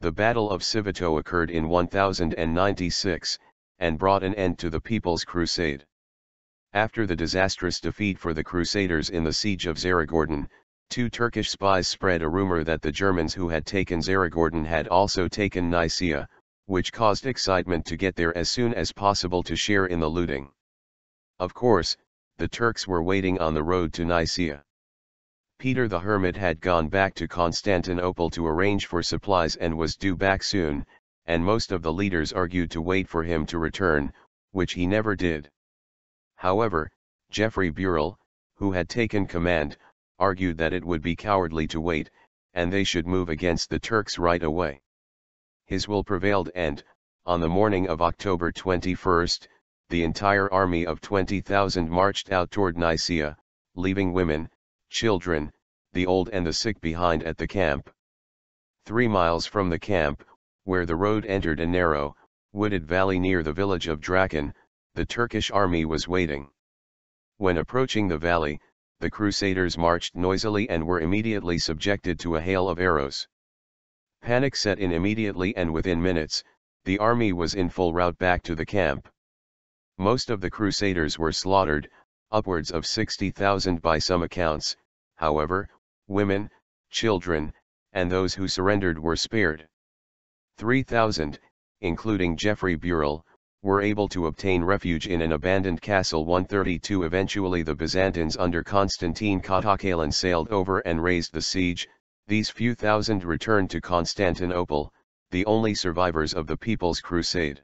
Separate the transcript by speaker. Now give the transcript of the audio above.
Speaker 1: The Battle of Civetot occurred in 1096, and brought an end to the People's Crusade. After the disastrous defeat for the Crusaders in the Siege of Xerigordon, 2 Turkish spies spread a rumor that the Germans who had taken Xerigordon had also taken Nicaea, which caused excitement to get there as soon as possible to share in the looting. Of course, the Turks were waiting on the road to Nicaea. Peter the Hermit had gone back to Constantinople to arrange for supplies and was due back soon, and most of the leaders argued to wait for him to return, which he never did. However, Geoffrey Burel, who had taken command, argued that it would be cowardly to wait, and they should move against the Turks right away. His will prevailed and, on the morning of October 21, the entire army of 20,000 marched out toward Nicaea, leaving women, children, the old and the sick behind at the camp. 3 miles from the camp, where the road entered a narrow, wooded valley near the village of Draken, the Turkish army was waiting. When approaching the valley, the Crusaders marched noisily and were immediately subjected to a hail of arrows. Panic set in immediately, and within minutes, the army was in full route back to the camp. Most of the Crusaders were slaughtered, upwards of 60,000 by some accounts. However, women, children, and those who surrendered were spared. 3,000, including Geoffrey Burel, were able to obtain refuge in an abandoned castle 132. Eventually the Byzantines under Constantine Katakalin sailed over and raised the siege. These few thousand returned to Constantinople, the only survivors of the People's Crusade.